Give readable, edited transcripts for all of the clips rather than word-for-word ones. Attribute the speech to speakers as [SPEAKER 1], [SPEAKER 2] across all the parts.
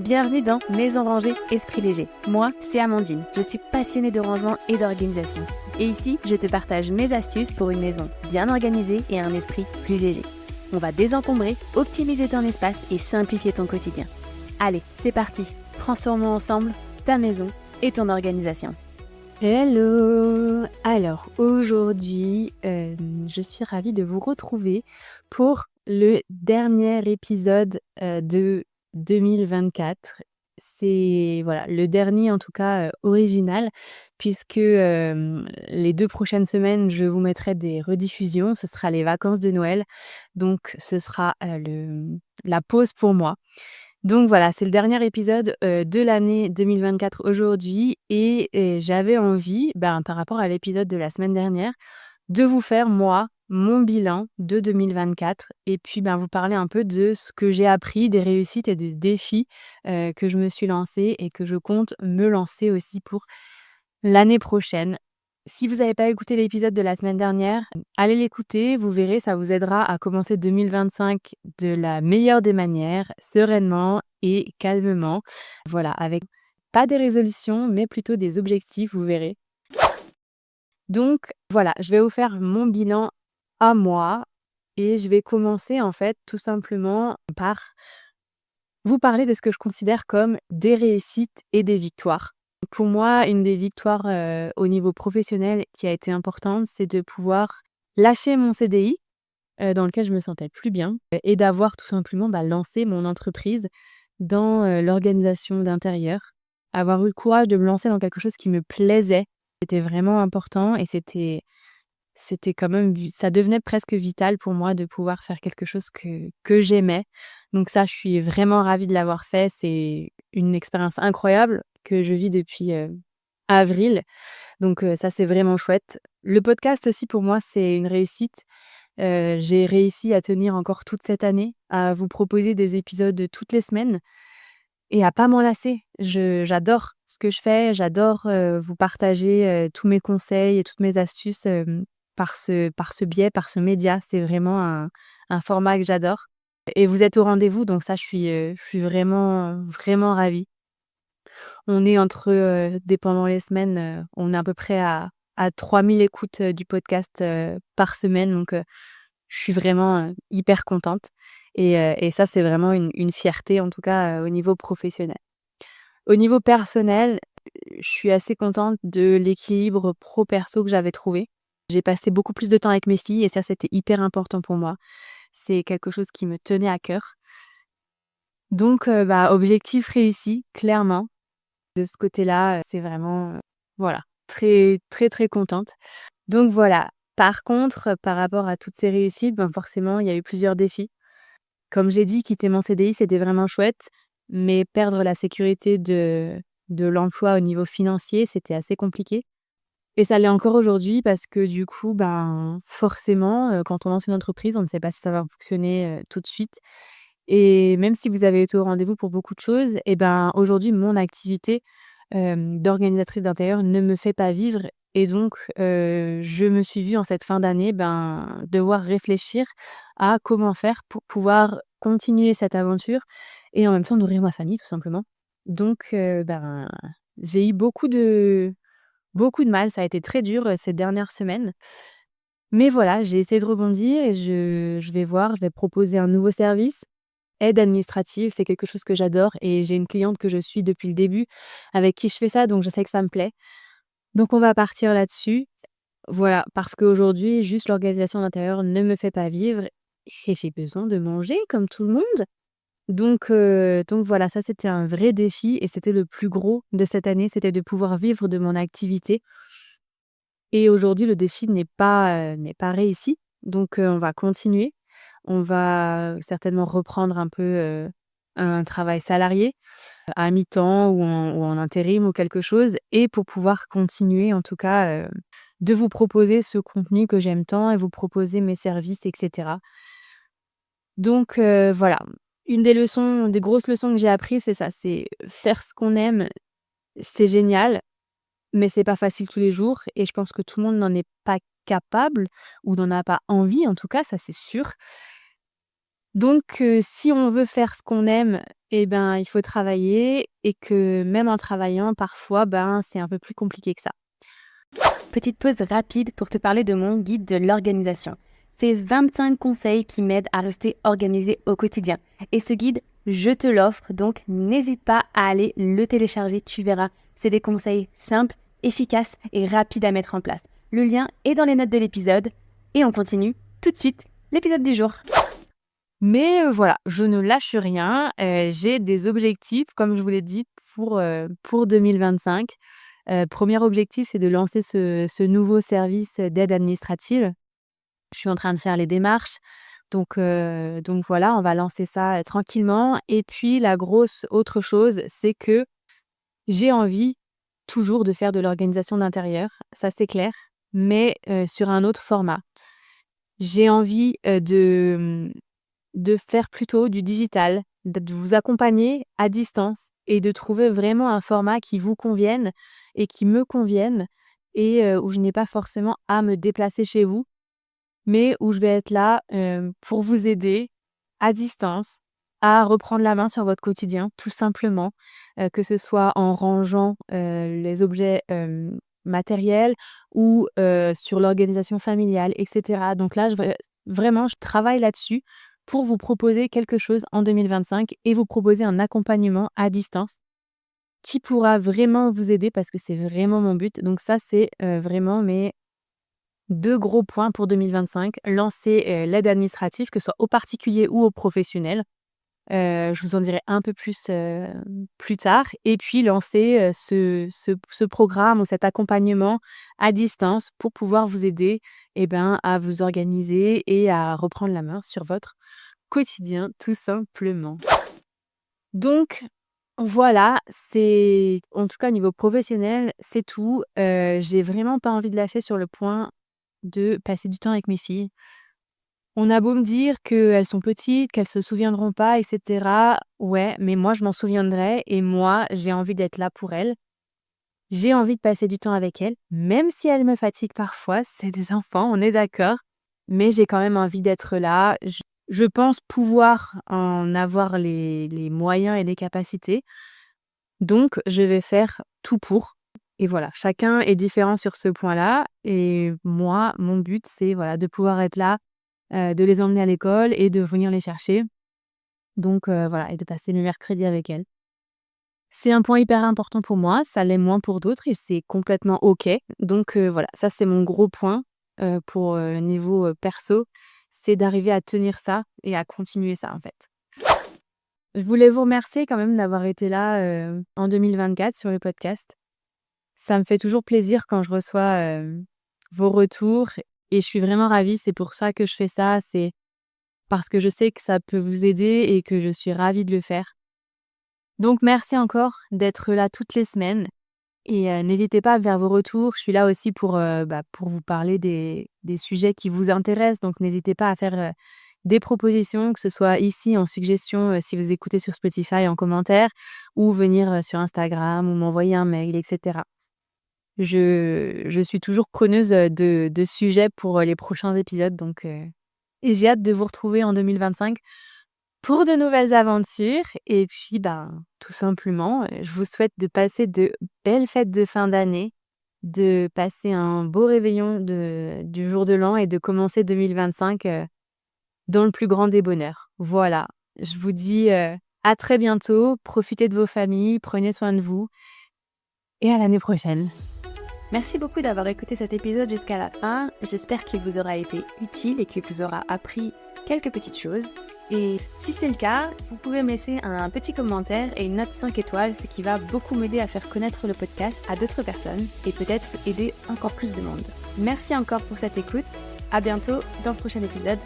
[SPEAKER 1] Bienvenue dans Maison rangée, esprit léger. Moi, c'est Amandine. Je suis passionnée de rangement et d'organisation. Et ici, je te partage mes astuces pour une maison bien organisée et un esprit plus léger. On va désencombrer, optimiser ton espace et simplifier ton quotidien. Allez, c'est parti. Transformons ensemble ta maison et ton organisation.
[SPEAKER 2] Hello! Alors aujourd'hui, je suis ravie de vous retrouver pour le dernier épisode de 2024. C'est voilà, le dernier en tout cas original, puisque les 2 prochaines semaines, je vous mettrai des rediffusions. Ce sera les vacances de Noël, donc ce sera la pause pour moi. Donc voilà, c'est le dernier épisode, de l'année 2024 aujourd'hui et j'avais envie, par rapport à l'épisode de la semaine dernière, de vous faire moi, mon bilan de 2024 et puis, vous parler un peu de ce que j'ai appris, des réussites et des défis, que je me suis lancée et que je compte me lancer aussi pour l'année prochaine. Si vous n'avez pas écouté l'épisode de la semaine dernière, allez l'écouter, vous verrez, ça vous aidera à commencer 2025 de la meilleure des manières, sereinement et calmement. Voilà, avec pas des résolutions, mais plutôt des objectifs, vous verrez. Donc voilà, je vais vous faire mon bilan à moi et je vais commencer en fait tout simplement par vous parler de ce que je considère comme des réussites et des victoires. Pour moi, une des victoires, au niveau professionnel qui a été importante, c'est de pouvoir lâcher mon CDI, dans lequel je me sentais plus bien, et d'avoir tout simplement, lancé mon entreprise dans, l'organisation d'intérieur. Avoir eu le courage de me lancer dans quelque chose qui me plaisait, c'était vraiment important et c'était quand même ça devenait presque vital pour moi de pouvoir faire quelque chose que j'aimais. Donc ça, je suis vraiment ravie de l'avoir fait. C'est une expérience incroyable que je vis depuis, avril. Donc ça, c'est vraiment chouette. Le podcast aussi pour moi, c'est une réussite. J'ai réussi à tenir encore toute cette année, à vous proposer des épisodes toutes les semaines et à pas m'en lasser. J'adore ce que je fais, j'adore, vous partager, tous mes conseils et toutes mes astuces, par ce biais, par ce média. C'est vraiment un format que j'adore et vous êtes au rendez-vous donc ça je suis vraiment, vraiment ravie. On est entre, dépendant les semaines, on est à peu près à 3 000 écoutes, du podcast, par semaine donc je suis vraiment, hyper contente et ça c'est vraiment une fierté en tout cas, au niveau professionnel. Au niveau personnel, je suis assez contente de l'équilibre pro perso que j'avais trouvé. J'ai passé beaucoup plus de temps avec mes filles et ça, c'était hyper important pour moi. C'est quelque chose qui me tenait à cœur. Donc objectif réussi, clairement. De ce côté-là, c'est vraiment, voilà, très, très, très contente. Donc voilà. Par contre, par rapport à toutes ces réussites, forcément, il y a eu plusieurs défis. Comme j'ai dit, quitter mon CDI, c'était vraiment chouette, mais perdre la sécurité de l'emploi au niveau financier, c'était assez compliqué et ça l'est encore aujourd'hui parce que du coup, forcément, quand on lance une entreprise, on ne sait pas si ça va fonctionner, tout de suite et même si vous avez été au rendez-vous pour beaucoup de choses aujourd'hui, mon activité, d'organisatrice d'intérieur ne me fait pas vivre et donc je me suis vue en cette fin d'année, devoir réfléchir à comment faire pour pouvoir continuer cette aventure et en même temps nourrir ma famille tout simplement. Donc j'ai eu beaucoup de mal, ça a été très dur, ces dernières semaines. Mais voilà, j'ai essayé de rebondir et je vais voir, je vais proposer un nouveau service. Aide administrative, c'est quelque chose que j'adore et j'ai une cliente que je suis depuis le début, avec qui je fais ça, donc je sais que ça me plaît. Donc on va partir là-dessus. Voilà, parce qu'aujourd'hui, juste l'organisation d'intérieur ne me fait pas vivre et j'ai besoin de manger comme tout le monde. Donc voilà, ça c'était un vrai défi et c'était le plus gros de cette année, c'était de pouvoir vivre de mon activité et aujourd'hui le défi n'est pas réussi. Donc on va continuer. On va certainement reprendre un peu, un travail salarié, à mi-temps ou en intérim ou quelque chose et pour pouvoir continuer en tout cas, de vous proposer ce contenu que j'aime tant et vous proposer mes services et cetera. Donc voilà, une des grosses leçons que j'ai apprises, c'est ça, c'est faire ce qu'on aime, c'est génial, mais c'est pas facile tous les jours et je pense que tout le monde n'en est pas capable ou n'en a pas envie en tout cas, ça c'est sûr. Donc si on veut faire ce qu'on aime il faut travailler et que même en travaillant, parfois, c'est un peu plus compliqué que ça.
[SPEAKER 1] Petite pause rapide pour te parler de mon guide de l'organisation. C'est 25 conseils qui m'aident à rester organisé au quotidien. Et ce guide, je te l'offre, donc n'hésite pas à aller le télécharger, tu verras. C'est des conseils simples, efficaces et rapides à mettre en place. Le lien est dans les notes de l'épisode et on continue tout de suite l'épisode du jour.
[SPEAKER 2] Mais voilà, je ne lâche rien. J'ai des objectifs, comme je vous l'ai dit, pour 2025. Premier objectif, c'est de lancer ce nouveau service d'aide administrative. Je suis en train de faire les démarches. Donc voilà, on va lancer ça tranquillement. Et puis, la grosse autre chose, c'est que j'ai envie toujours de faire de l'organisation d'intérieur, ça c'est clair, mais sur un autre format. J'ai envie de faire plutôt du digital, de vous accompagner à distance et de trouver vraiment un format qui vous convienne et qui me convienne et où je n'ai pas forcément à me déplacer chez vous, mais où je vais être là, pour vous aider à distance à reprendre la main sur votre quotidien, tout simplement, que ce soit en rangeant, les objets, matériels ou sur l'organisation familiale et cetera. Donc là, vraiment, je travaille là-dessus pour vous proposer quelque chose en 2025 et vous proposer un accompagnement à distance qui pourra vraiment vous aider parce que c'est vraiment mon but. Donc ça, c'est, vraiment mes 2 gros points pour 2025. Lancer, l'aide administrative, que ce soit aux particuliers ou aux professionnels. Je vous en dirai un peu plus, plus tard et puis lancer, ce programme ou cet accompagnement à distance pour pouvoir vous aider, à vous organiser et à reprendre la main sur votre quotidien, tout simplement. Donc voilà, c'est en tout cas au niveau professionnel, c'est tout. J'ai vraiment pas envie de lâcher sur le point de passer du temps avec mes filles. On a beau me dire qu'elles sont petites, qu'elles se souviendront pas et cetera. Ouais, mais moi je m'en souviendrai et moi j'ai envie d'être là pour elles. J'ai envie de passer du temps avec elles, même si elles me fatiguent parfois, c'est des enfants, on est d'accord, mais j'ai quand même envie d'être là. Je pense pouvoir en avoir les moyens et les capacités, donc je vais faire tout pour et voilà, chacun est différent sur ce point-là et moi, mon but, c'est voilà, de pouvoir être là, de les emmener à l'école et de venir les chercher. Donc voilà et de passer le mercredi avec elles. C'est un point hyper important pour moi, ça l'est moins pour d'autres et c'est complètement OK. Donc voilà, ça c'est mon gros point, pour, niveau, perso, c'est d'arriver à tenir ça et à continuer ça, en fait. Je voulais vous remercier quand même d'avoir été là, en 2024 sur le podcast. Ça me fait toujours plaisir quand je reçois, vos retours et je suis vraiment ravie. C'est pour ça que je fais ça, c'est parce que je sais que ça peut vous aider et que je suis ravie de le faire. Donc merci encore d'être là toutes les semaines et n'hésitez pas à faire vos retours. Je suis là aussi pour vous parler des sujets qui vous intéressent, donc n'hésitez pas à faire, des propositions, que ce soit ici en suggestion, si vous écoutez sur Spotify en commentaire ou venir, sur Instagram ou m'envoyer un mail et cetera. Je suis toujours preneuse, de sujets pour, les prochains épisodes donc et j'ai hâte de vous retrouver en 2025 pour de nouvelles aventures et puis, tout simplement, je vous souhaite de passer de belles fêtes de fin d'année, de passer un beau réveillon du jour de l'an et de commencer 2025, dans le plus grand des bonheurs. Voilà, je vous dis, à très bientôt, profitez de vos familles, prenez soin de vous et à l'année prochaine.
[SPEAKER 1] Merci beaucoup d'avoir écouté cet épisode jusqu'à la fin. J'espère qu'il vous aura été utile et qu'il vous aura appris quelques petites choses. Et si c'est le cas, vous pouvez me laisser un petit commentaire et une note 5 étoiles, ce qui va beaucoup m'aider à faire connaître le podcast à d'autres personnes et peut-être aider encore plus de monde. Merci encore pour cette écoute. À bientôt dans le prochain épisode.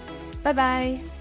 [SPEAKER 1] Bye bye!